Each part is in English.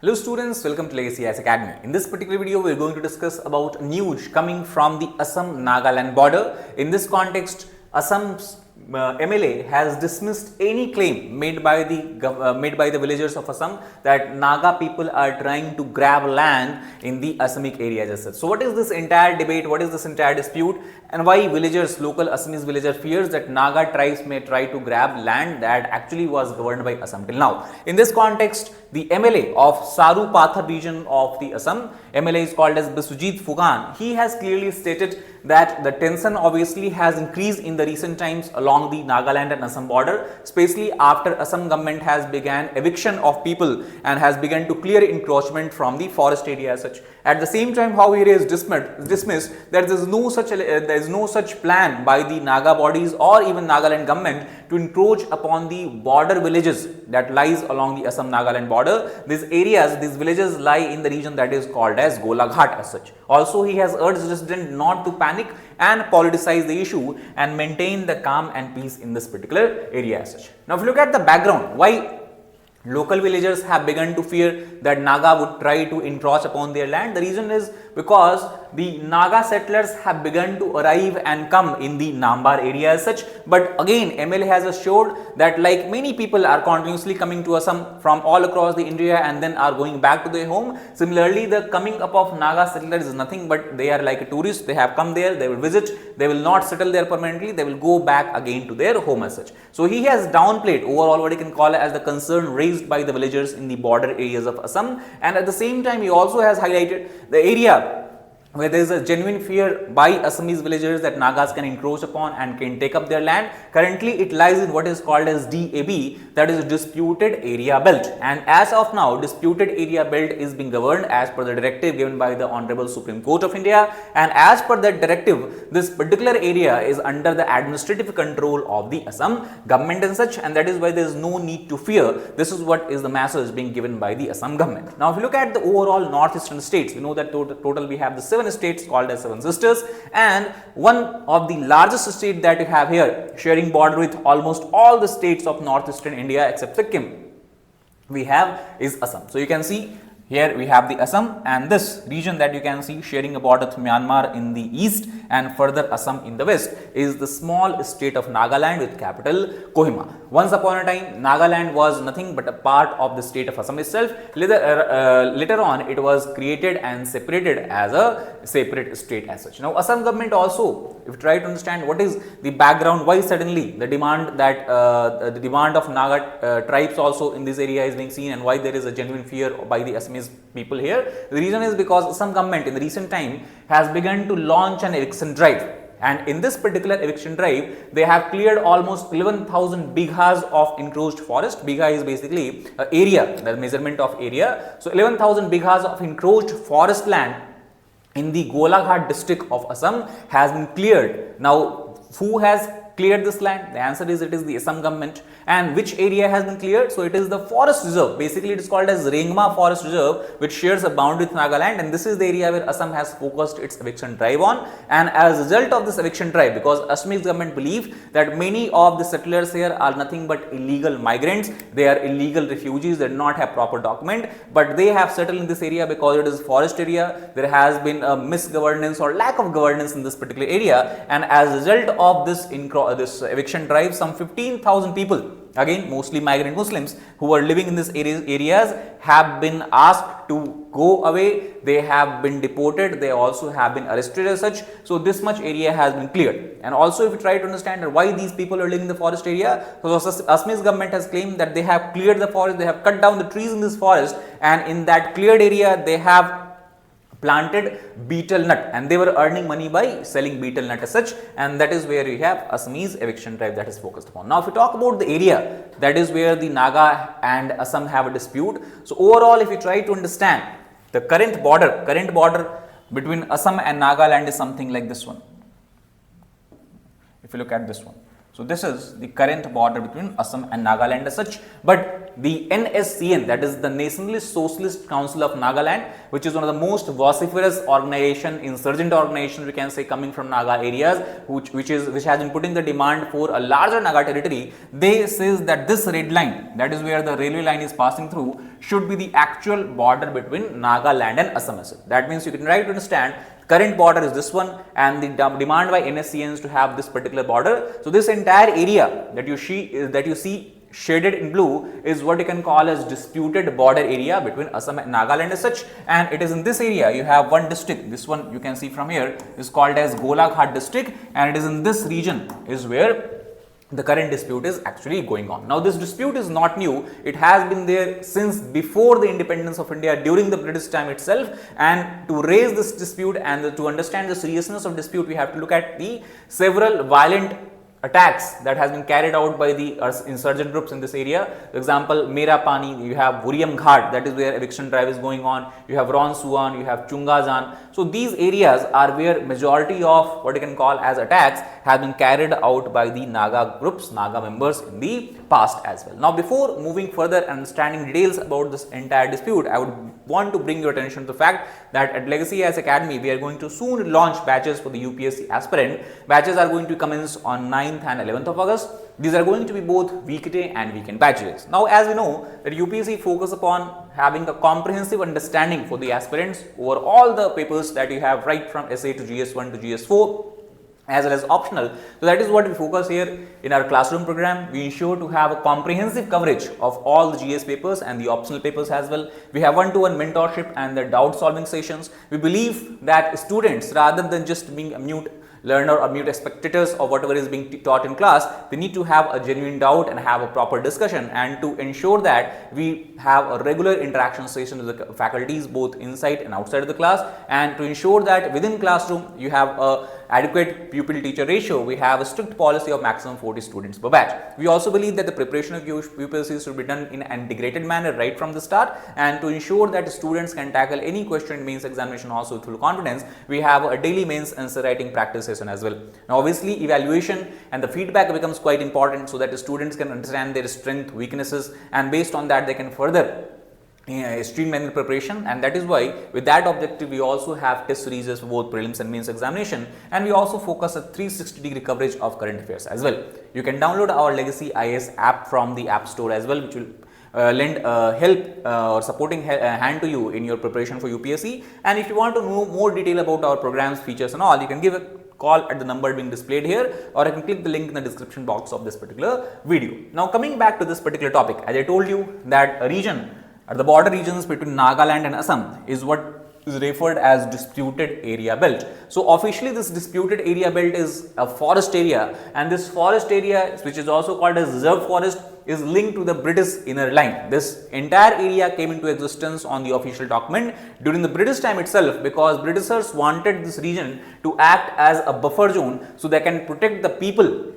Hello students, welcome to Legacy IAS Academy. In this particular video, we are going to discuss about news coming from the Assam-Nagaland border. In this context, Assam's MLA has dismissed any claim made by the villagers of Assam that Naga people are trying to grab land in the Assamic areas. So what is this entire debate, what is this entire dispute, and why villagers, local Assamese villager fears that Naga tribes may try to grab land that actually was governed by Assam till now. In this context, the MLA of Sarupathar region of the Assam, MLA is called as Biswajit Phukan. He has clearly stated that the tension obviously has increased in the recent times along the Nagaland and Assam border, especially after Assam government has began eviction of people and has begun to clear encroachment from the forest area as such. At the same time, how it is dismissed that there is no such plan by the Naga bodies or even Nagaland government to encroach upon the border villages that lies along the Assam-Nagaland border. These villages lie in the region that is called as Golaghat as such. Also, he has urged residents not to panic and politicize the issue and maintain the calm and peace in this particular area as such. Now, if you look at the background, why local villagers have begun to fear that Naga would try to encroach upon their land, the reason is because the Naga settlers have begun to arrive and come in the Nambar area as such. But again, MLA has assured that like many people are continuously coming to Assam from all across the India and then are going back to their home. Similarly, the coming up of Naga settlers is nothing but they are like a tourist. They have come there, they will visit, they will not settle there permanently, they will go back again to their home as such. So he has downplayed overall what he can call as the concern raised by the villagers in the border areas of Assam, and at the same time he also has highlighted the area where there is a genuine fear by Assamese villagers that Nagas can encroach upon and can take up their land. Currently, it lies in what is called as DAB, that is Disputed Area Belt. And as of now, Disputed Area Belt is being governed as per the directive given by the Honorable Supreme Court of India. And as per that directive, this particular area is under the administrative control of the Assam government and such, and that is why there is no need to fear. This is what is the message being given by the Assam government. Now, if you look at the overall northeastern states, we know that total we have the 7 states called as 7 sisters, and one of the largest state that you have here sharing border with almost all the states of northeastern India except Sikkim we have is Assam. So you can see here we have the Assam, and this region that you can see sharing a border with Myanmar in the east and further Assam in the west is the small state of Nagaland with capital Kohima. Once upon a time, Nagaland was nothing but a part of the state of Assam itself. Later on, it was created and separated as a separate state as such. Now, Assam government also, if you try to understand what is the background, why suddenly the demand that the demand of Naga tribes also in this area is being seen, and why there is a genuine fear by the Assamese people here. The reason is because Assam government in the recent time has begun to launch an eviction drive, and in this particular eviction drive they have cleared almost 11,000 bighas of encroached forest. Bigha is basically area, the measurement of area. So 11,000 bighas of encroached forest land in the Golaghat district of Assam has been cleared. Now, who has cleared this land? The answer is it is the Assam government. And which area has been cleared? So it is the forest reserve. Basically, it is called as Rengma Forest Reserve, which shares a boundary with Nagaland, and this is the area where Assam has focused its eviction drive on. And as a result of this eviction drive, because Assamese government believe that many of the settlers here are nothing but illegal migrants, they are illegal refugees, they do not have proper document, but they have settled in this area because it is forest area. There has been a misgovernance or lack of governance in this particular area, and as a result of this eviction drive, some 15,000 people, again mostly migrant Muslims who are living in these areas have been asked to go away. They have been deported, they also have been arrested as such. So this much area has been cleared. And also, if you try to understand why these people are living in the forest area, so Assamese government has claimed that they have cleared the forest, they have cut down the trees in this forest, and in that cleared area they have planted betel nut, and they were earning money by selling betel nut as such, and that is where you have Assamese eviction drive that is focused upon. Now, if you talk about the area, that is where the Naga and Assam have a dispute. So overall, if you try to understand the current border between Assam and Nagaland is something like this one. If you look at this one, so this is the current border between Assam and Nagaland as such, but the NSCN, that is the Nationalist Socialist Council of Nagaland, which is one of the most vociferous organization, insurgent organization we can say, coming from Naga areas, which has been putting the demand for a larger Naga territory. They says that this red line, that is where the railway line is passing through, should be the actual border between Nagaland and Assam. That means you can try to understand current border is this one, and the demand by NSCNs to have this particular border. So this entire area that you see shaded in blue is what you can call as disputed border area between Assam and Nagaland as such, and it is in this area you have one district. This one you can see from here is called as Golaghat district, and it is in this region is where the current dispute is actually going on. Now this dispute is not new, it has been there since before the independence of India, during the British time itself, and to raise this dispute and to understand the seriousness of dispute, we have to look at the several violent attacks that has been carried out by the insurgent groups in this area. For example, Mera Pani, you have Vuriam Ghat, that is where eviction drive is going on, you have Ron Suan, you have Chungazan. So these areas are where majority of what you can call as attacks have been carried out by the Naga groups, Naga members in the past as well. Now before moving further and understanding details about this entire dispute, I would want to bring your attention to the fact that at Legacy IAS Academy, we are going to soon launch batches for the UPSC aspirant. Batches are going to commence on 9th and 11th of August. These are going to be both weekday and weekend batches. Now, as we know that UPSC focus upon having a comprehensive understanding for the aspirants over all the papers that you have, right from essay to GS1 to GS4, as well as optional. So that is what we focus here in our classroom program. We ensure to have a comprehensive coverage of all the GS papers and the optional papers as well. We have one-to-one mentorship and the doubt solving sessions. We believe that students, rather than just being a mute learner or mute spectators of whatever is being taught in class, they need to have a genuine doubt and have a proper discussion, and to ensure that we have a regular interaction session with the faculties both inside and outside of the class, and to ensure that within classroom you have a adequate pupil-teacher ratio. We have a strict policy of maximum 40 students per batch. We also believe that the preparation of UPSC should be done in an integrated manner right from the start, and to ensure that students can tackle any question in mains examination also with full confidence, we have a daily mains answer writing practice session as well. Now obviously evaluation and the feedback becomes quite important so that the students can understand their strength, weaknesses, and based on that they can further streamline the preparation, and that is why with that objective we also have test series for both prelims and mains examination, and we also focus a 360-degree coverage of current affairs as well. You can download our Legacy IAS app from the App Store as well, which will lend help or supporting hand to you in your preparation for UPSC. And if you want to know more detail about our programs, features and all, you can give a call at the number being displayed here, or I can click the link in the description box of this particular video. Now coming back to this particular topic, as I told you that a region at the border regions between Nagaland and Assam is what is referred as disputed area belt. So officially this disputed area belt is a forest area, and this forest area, which is also called as reserve forest, is linked to the British inner line. This entire area came into existence on the official document during the British time itself, because Britishers wanted this region to act as a buffer zone so they can protect the people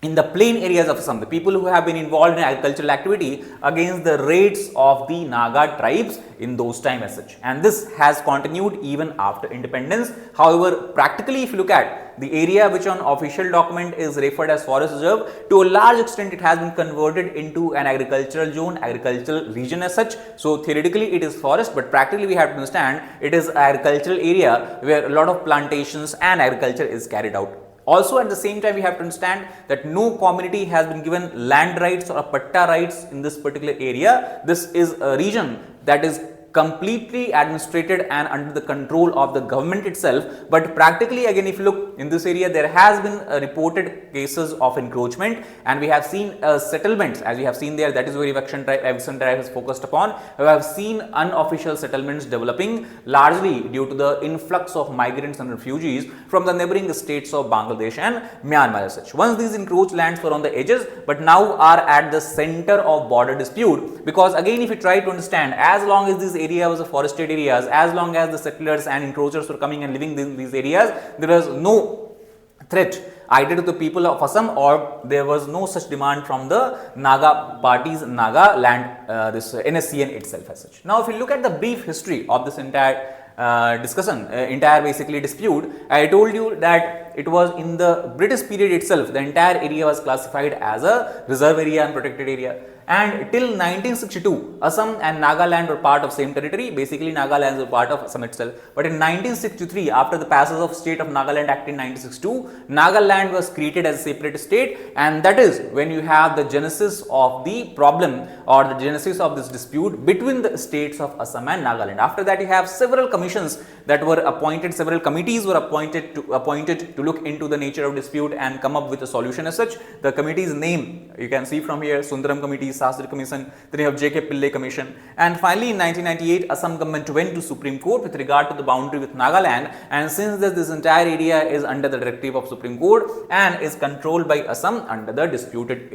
in the plain areas of Assam, the people who have been involved in agricultural activity, against the raids of the Naga tribes in those times as such. And this has continued even after independence. However, practically if you look at the area which on official document is referred as forest reserve, to a large extent it has been converted into an agricultural zone, agricultural region as such. So theoretically it is forest, but practically we have to understand it is agricultural area where a lot of plantations and agriculture is carried out. Also at the same time we have to understand that no community has been given land rights or patta rights in this particular area. This is a region that is completely administrated and under the control of the government itself. But practically again, if you look in this area, there has been reported cases of encroachment, and we have seen settlements, as we have seen there, that is where eviction drive is focused upon. We have seen unofficial settlements developing largely due to the influx of migrants and refugees from the neighboring states of Bangladesh and Myanmar as such. Once these encroached lands were on the edges, but now are at the center of border dispute, because again if you try to understand, as long as these area was a forested areas, as long as the settlers and encroachers were coming and living in these areas, there was no threat either to the people of Assam, or there was no such demand from the Naga parties, Naga land, this NSCN itself as such. Now if you look at the brief history of this entire discussion, entire basically dispute, I told you that it was in the British period itself, the entire area was classified as a reserve area and protected area. And till 1962, Assam and Nagaland were part of same territory. Basically, Nagaland was part of Assam itself. But in 1963, after the passage of State of Nagaland Act in 1962, Nagaland was created as a separate state, and that is when you have the genesis of the problem or the genesis of this dispute between the states of Assam and Nagaland. After that, you have several commissions that were appointed, several committees were appointed to look into the nature of dispute and come up with a solution as such. The committee's name you can see from here: Sundaram Committee, Sastri Commission, then you have J.K. Pillai Commission. And finally, in 1998, Assam government went to Supreme Court with regard to the boundary with Nagaland, and since this entire area is under the directive of Supreme Court and is controlled by Assam under the disputed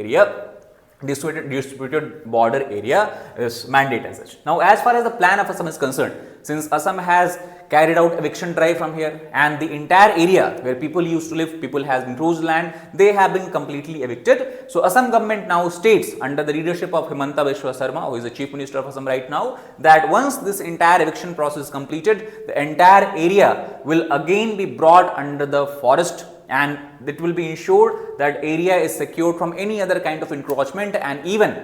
border area is mandate as such. Now, as far as the plan of Assam is concerned, since Assam has carried out eviction drive from here, and the entire area where people used to live, people has encroached land, they have been completely evicted. So Assam government now states under the leadership of Himanta Biswa Sarma, who is the Chief Minister of Assam right now, that once this entire eviction process is completed, the entire area will again be brought under the forest, and it will be ensured that area is secured from any other kind of encroachment and even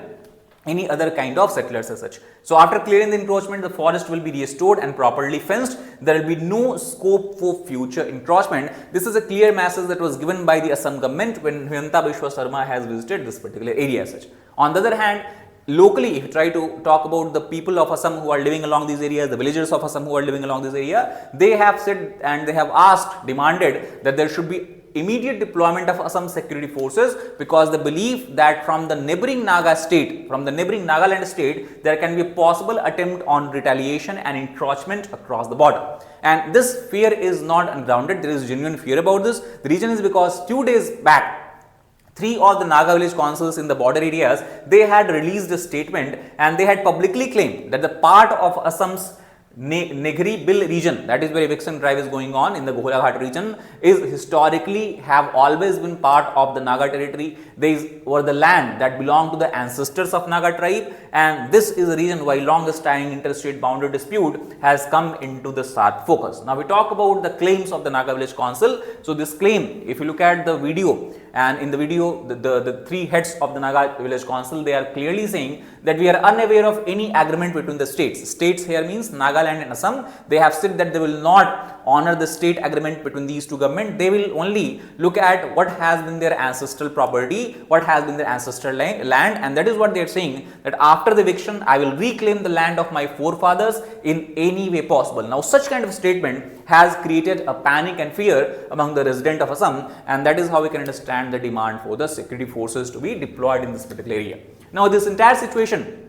any other kind of settlers as such. So after clearing the encroachment, the forest will be restored and properly fenced. There will be no scope for future encroachment. This is a clear message that was given by the Assam government when Himanta Biswa Sarma has visited this particular area as such. On the other hand, locally, if you try to talk about the people of Assam who are living along these areas, the villagers of Assam who are living along this area, they have said and they have asked, demanded that there should be immediate deployment of Assam security forces, because they believe that from the neighboring Naga state, from the neighboring Nagaland state, there can be a possible attempt on retaliation and encroachment across the border. And this fear is not ungrounded. There is genuine fear about this. The reason is because 2 days back, 3 of the Naga village councils in the border areas, they had released a statement and they had publicly claimed that the part of Assam's Negri Bill region, that is where eviction drive is going on in the Golaghat region, is historically have always been part of the Naga territory. These were the land that belonged to the ancestors of Naga tribe, and this is the reason why longest time interstate boundary dispute has come into the sharp focus. Now we talk about the claims of the Naga village council. So this claim, if you look at the video, and in the video the 3 heads of the Naga village council, they are clearly saying that we are unaware of any agreement between the states. States here means Nagaland and Assam. They have said that they will not honor the state agreement between these two governments. They will only look at what has been their ancestral property, what has been their ancestral land, and that is what they are saying, that after the eviction I will reclaim the land of my forefathers in any way possible. Now such kind of statement has created a panic and fear among the resident of Assam, and that is how we can understand the demand for the security forces to be deployed in this particular area. Now this entire situation,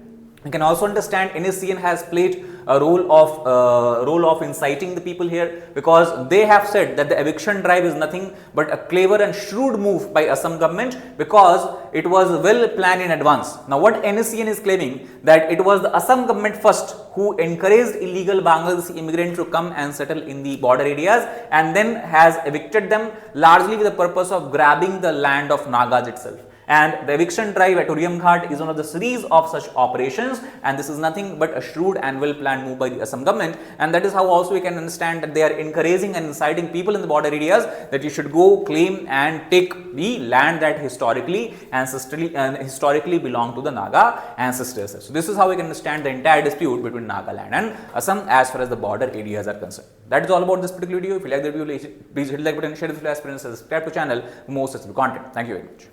you can also understand NSCN has played a role of inciting the people here, because they have said that the eviction drive is nothing but a clever and shrewd move by Assam government, because it was well planned in advance. Now what NSCN is claiming, that it was the Assam government first who encouraged illegal Bangladeshi immigrants to come and settle in the border areas, and then has evicted them largely with the purpose of grabbing the land of Nagas itself. And the eviction drive at Uriam Ghat is one of the series of such operations, and this is nothing but a shrewd and well planned move by the Assam government, and that is how also we can understand that they are encouraging and inciting people in the border areas that you should go claim and take the land that historically belonged to the Naga ancestors. So this is how we can understand the entire dispute between Nagaland and Assam as far as the border areas are concerned. That is all about this particular video. If you like the video, please hit the like button, share it with your aspirants, subscribe to the channel for more such content. Thank you very much.